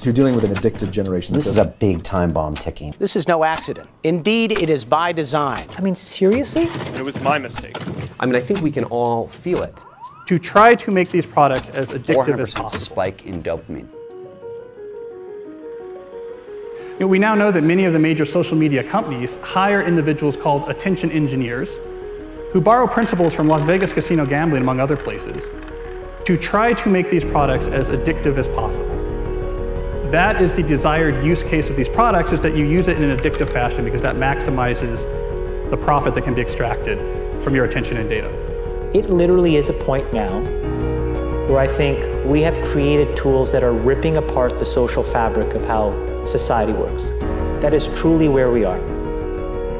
You're dealing with an addicted generation. This is a big time bomb ticking. This is no accident. Indeed, it is by design. I mean, seriously? And it was my mistake. I mean, I think we can all feel it. To try to make these products as addictive as 400% possible. spike in dopamine. We now know that many of the major social media companies hire individuals called attention engineers who borrow principles from Las Vegas casino gambling, among other places, to try to make these products as addictive as possible. That is the desired use case of these products, is that you use it in an addictive fashion because that maximizes the profit that can be extracted from your attention and data. It literally is a point now where I think we have created tools that are ripping apart the social fabric of how society works. That is truly where we are.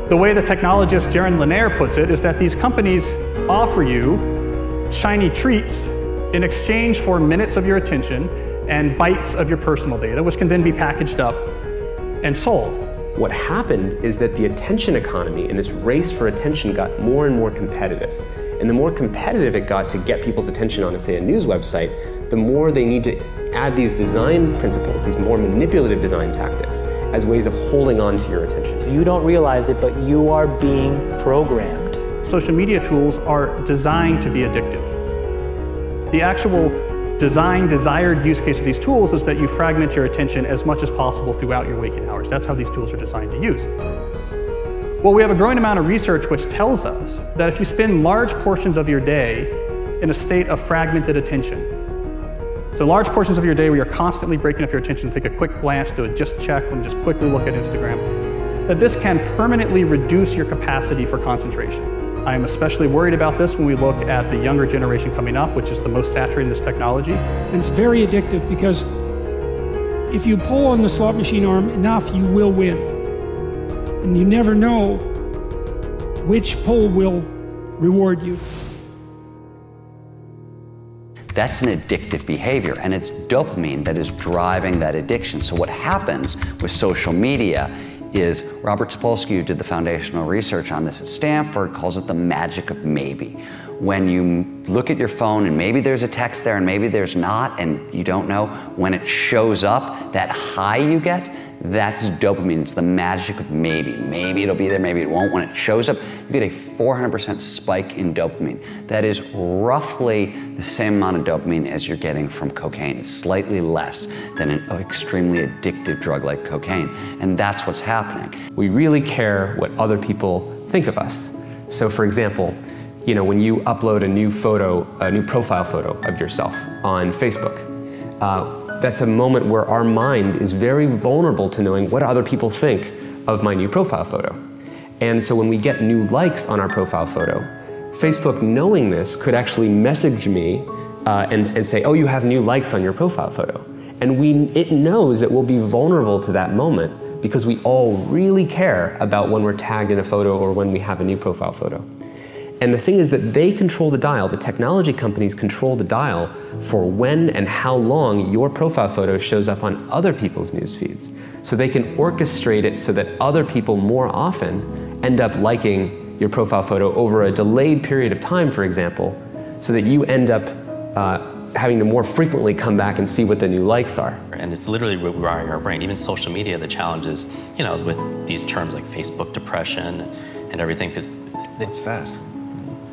The way the technologist Jaron Lanier puts it is that these companies offer you shiny treats in exchange for minutes of your attention and bytes of your personal data, which can then be packaged up and sold. What happened is that the attention economy and this race for attention got more and more competitive. And the more competitive it got to get people's attention on, say, a news website, the more they need to add these design principles, these more manipulative design tactics, as ways of holding on to your attention. You don't realize it, but you are being programmed. Social media tools are designed to be addictive. The actual desired use case of these tools is that you fragment your attention as much as possible throughout your waking hours. That's how these tools are designed to use. Well, we have a growing amount of research which tells us that if you spend large portions of your day in a state of fragmented attention, so large portions of your day where you're constantly breaking up your attention, take a quick glance, do a just check, and just quickly look at Instagram, that this can permanently reduce your capacity for concentration. I am especially worried about this when we look at the younger generation coming up, which is the most saturated in this technology. And it's very addictive because if you pull on the slot machine arm enough, you will win. And you never know which pull will reward you. That's an addictive behavior, and it's dopamine that is driving that addiction. So what happens with social media is Robert Sapolsky, who did the foundational research on this at Stanford, calls it the magic of maybe. When you look at your phone and maybe there's a text there and maybe there's not, and you don't know, when it shows up, that high you get, that's dopamine. It's the magic of maybe. Maybe it'll be there, maybe it won't. When it shows up, you get a 400% spike in dopamine. That is roughly the same amount of dopamine as you're getting from cocaine. It's slightly less than an extremely addictive drug like cocaine. And that's what's happening. We really care what other people think of us. So for example, when you upload a new photo, a new profile photo of yourself on Facebook, that's a moment where our mind is very vulnerable to knowing what other people think of my new profile photo. And so when we get new likes on our profile photo, Facebook, knowing this, could actually message me and say, oh, you have new likes on your profile photo. And it knows that we'll be vulnerable to that moment because we all really care about when we're tagged in a photo or when we have a new profile photo. And the thing is that they control the dial, the technology companies control the dial for when and how long your profile photo shows up on other people's news feeds. So they can orchestrate it so that other people more often end up liking your profile photo over a delayed period of time, for example, so that you end up having to more frequently come back and see what the new likes are. And it's literally rewiring our brain. Even social media, the challenge is, with these terms like Facebook depression and everything, because what's that?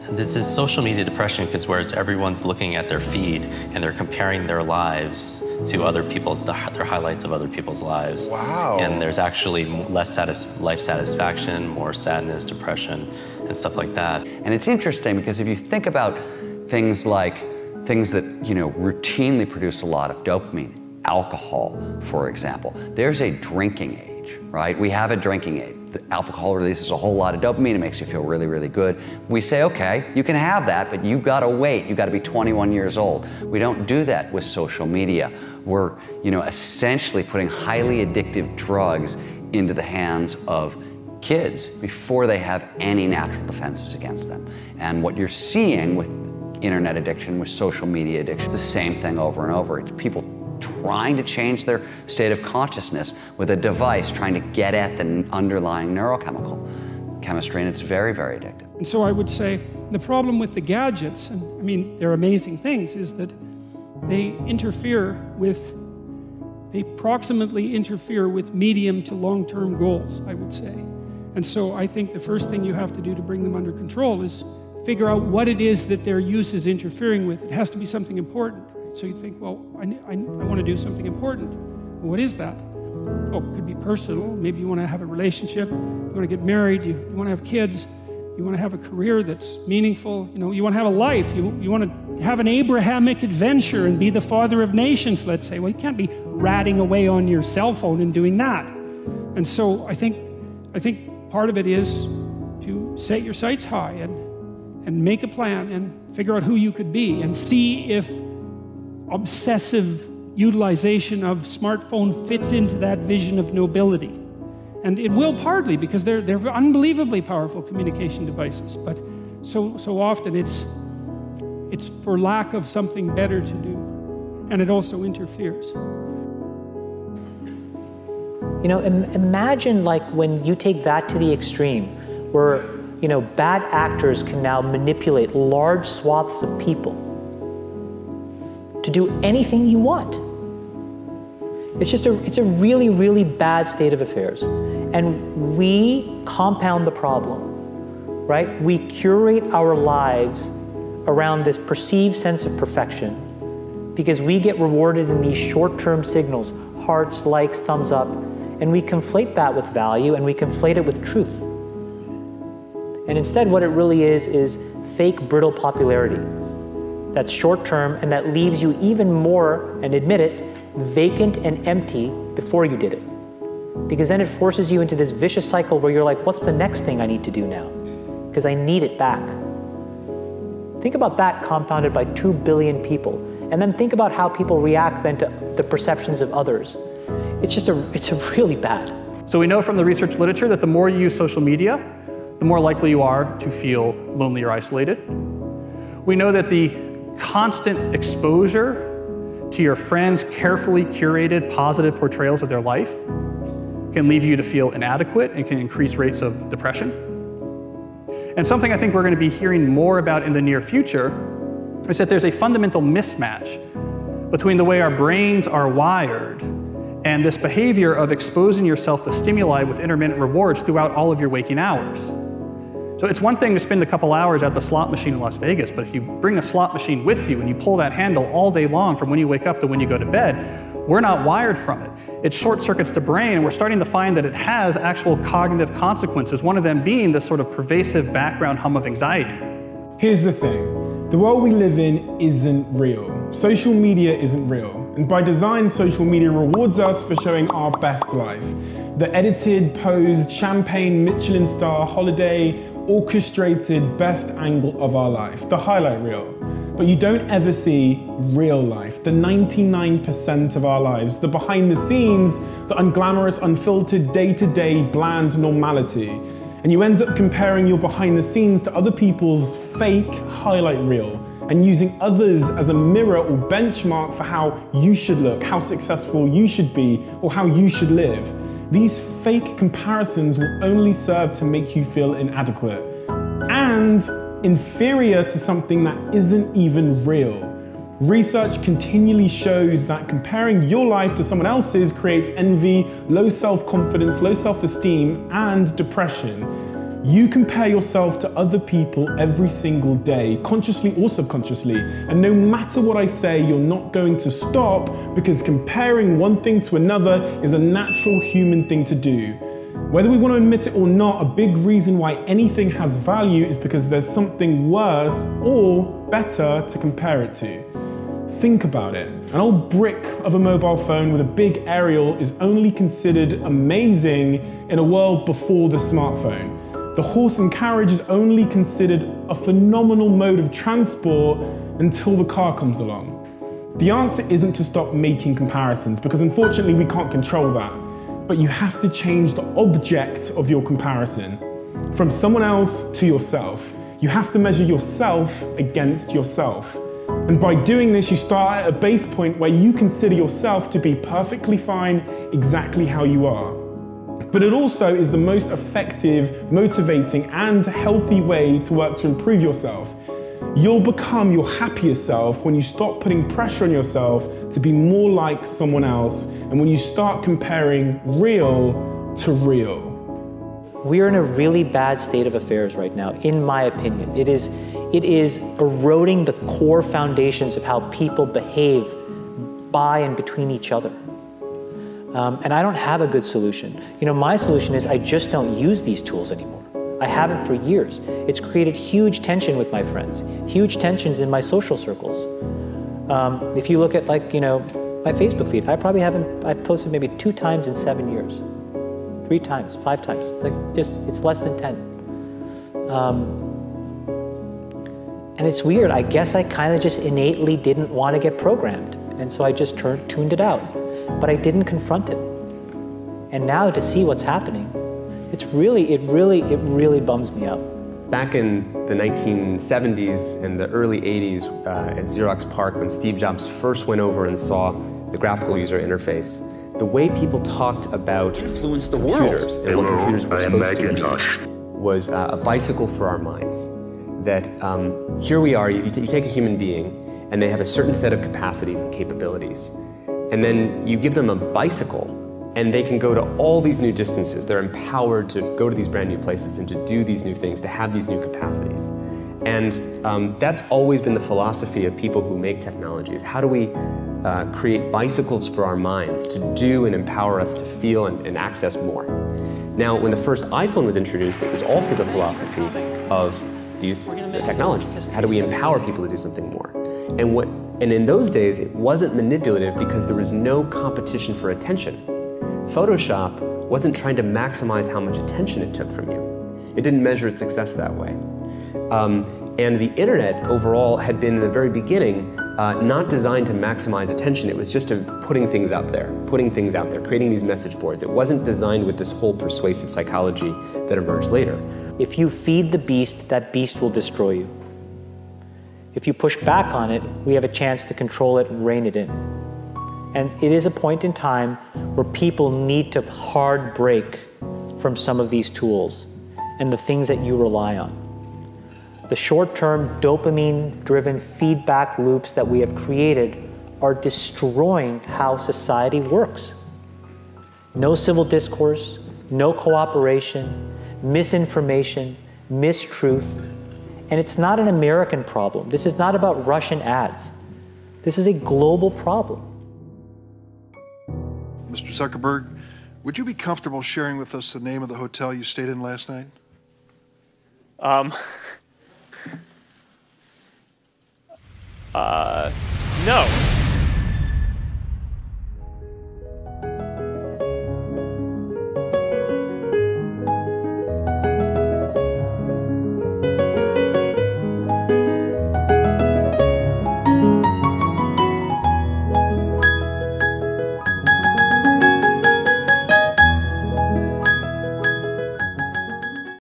This is social media depression because whereas everyone's looking at their feed and they're comparing their lives to other people, their highlights of other people's lives. Wow. And there's actually less life satisfaction, more sadness, depression, and stuff like that. And it's interesting because if you think about things that routinely produce a lot of dopamine, alcohol, for example, there's a drinking age, right? We have a drinking age. The alcohol releases a whole lot of dopamine. It makes you feel really, really good. We say, okay, you can have that, but you've got to wait. You've got to be 21 years old. We don't do that with social media. We're, essentially putting highly addictive drugs into the hands of kids before they have any natural defenses against them. And what you're seeing with internet addiction, with social media addiction, it's the same thing over and over. It's people trying to change their state of consciousness with a device, trying to get at the underlying neurochemical chemistry, and it's very, very addictive. And so I would say the problem with the gadgets, and they're amazing things, is that they interfere with they proximately interfere with medium to long-term goals, I would say. And so I think the first thing you have to do to bring them under control is figure out what it is that their use is interfering with. It has to be something important. Right? So you think, well, I want to do something important. Well, what is that? Oh, it could be personal. Maybe you want to have a relationship. You want to get married. You want to have kids. You want to have a career that's meaningful. You want to have a life. You want to have an Abrahamic adventure and be the father of nations, let's say. Well, you can't be ratting away on your cell phone and doing that. And so I think part of it is to set your sights high and make a plan and figure out who you could be and see if obsessive utilization of smartphone fits into that vision of nobility. And it will partly, because they're unbelievably powerful communication devices, but so often it's for lack of something better to do, and it also interferes. Imagine like when you take that to the extreme, where bad actors can now manipulate large swaths of people to do anything you want. It's a really, really bad state of affairs. And we compound the problem, right? We curate our lives around this perceived sense of perfection because we get rewarded in these short-term signals, hearts, likes, thumbs up, and we conflate that with value and we conflate it with truth. And instead what it really is fake, brittle popularity that's short-term and that leaves you even more, and admit it, vacant and empty before you did it. Because then it forces you into this vicious cycle where you're like, what's the next thing I need to do now? Because I need it back. Think about that compounded by 2 billion people. And then think about how people react then to the perceptions of others. It's really bad. So we know from the research literature that the more you use social media, the more likely you are to feel lonely or isolated. We know that the constant exposure to your friends' carefully curated positive portrayals of their life can leave you to feel inadequate and can increase rates of depression. And something I think we're going to be hearing more about in the near future is that there's a fundamental mismatch between the way our brains are wired and this behavior of exposing yourself to stimuli with intermittent rewards throughout all of your waking hours. So it's one thing to spend a couple hours at the slot machine in Las Vegas, but if you bring a slot machine with you and you pull that handle all day long from when you wake up to when you go to bed, we're not wired from it. It short circuits the brain, and we're starting to find that it has actual cognitive consequences, one of them being this sort of pervasive background hum of anxiety. Here's the thing. The world we live in isn't real. Social media isn't real. And by design, social media rewards us for showing our best life. The edited, posed, champagne, Michelin star, holiday, orchestrated best angle of our life, the highlight reel. But you don't ever see real life, the 99% of our lives, the behind the scenes, the unglamorous, unfiltered, day-to-day, bland normality. And you end up comparing your behind the scenes to other people's fake highlight reel and using others as a mirror or benchmark for how you should look, how successful you should be, or how you should live. These fake comparisons will only serve to make you feel inadequate and inferior to something that isn't even real. Research continually shows that comparing your life to someone else's creates envy, low self-confidence, low self-esteem, and depression. You compare yourself to other people every single day, consciously or subconsciously, and no matter what I say, you're not going to stop because comparing one thing to another is a natural human thing to do. Whether we want to admit it or not, a big reason why anything has value is because there's something worse or better to compare it to. Think about it. An old brick of a mobile phone with a big aerial is only considered amazing in a world before the smartphone. The horse and carriage is only considered a phenomenal mode of transport until the car comes along. The answer isn't to stop making comparisons, because unfortunately we can't control that. But you have to change the object of your comparison from someone else to yourself. You have to measure yourself against yourself. And by doing this, you start at a base point where you consider yourself to be perfectly fine exactly how you are. But it also is the most effective, motivating, and healthy way to work to improve yourself. You'll become your happier self when you stop putting pressure on yourself to be more like someone else, and when you start comparing real to real. We're in a really bad state of affairs right now, in my opinion. It is eroding the core foundations of how people behave by and between each other. And I don't have a good solution. You know, my solution is I just don't use these tools anymore. I haven't for years. It's created huge tension with my friends, huge tensions in my social circles. If you look at, like, you know, my Facebook feed, I've posted maybe 2 times in 7 years, 3 times, 5 times. It's less than 10. And it's weird. I guess I kind of just innately didn't want to get programmed. And so I just tuned it out. But I didn't confront it. And now to see what's happening, it really bums me out. Back in the 1970s and the early 80s at Xerox PARC, when Steve Jobs first went over and saw the graphical user interface, the way people talked about computers and what computers were supposed to be was a bicycle for our minds. That here we are, you take a human being and they have a certain set of capacities and capabilities, and then you give them a bicycle and they can go to all these new distances. They're empowered to go to these brand new places and to do these new things, to have these new capacities. And that's always been the philosophy of people who make technologies. How do we create bicycles for our minds to do and empower us to feel and access more? Now, when the first iPhone was introduced, it was also the philosophy of these technologies. How do we empower people to do something more? And in those days, it wasn't manipulative because there was no competition for attention. Photoshop wasn't trying to maximize how much attention it took from you. It didn't measure its success that way. And the internet overall had been, in the very beginning, not designed to maximize attention. It was just putting things out there, creating these message boards. It wasn't designed with this whole persuasive psychology that emerged later. If you feed the beast, that beast will destroy you. If you push back on it, we have a chance to control it and rein it in. And it is a point in time where people need to hard break from some of these tools and the things that you rely on. The short-term dopamine-driven feedback loops that we have created are destroying how society works. No civil discourse, no cooperation, misinformation, mistruth. And it's not an American problem. This is not about Russian ads. This is a global problem. Mr. Zuckerberg, would you be comfortable sharing with us the name of the hotel you stayed in last night? No.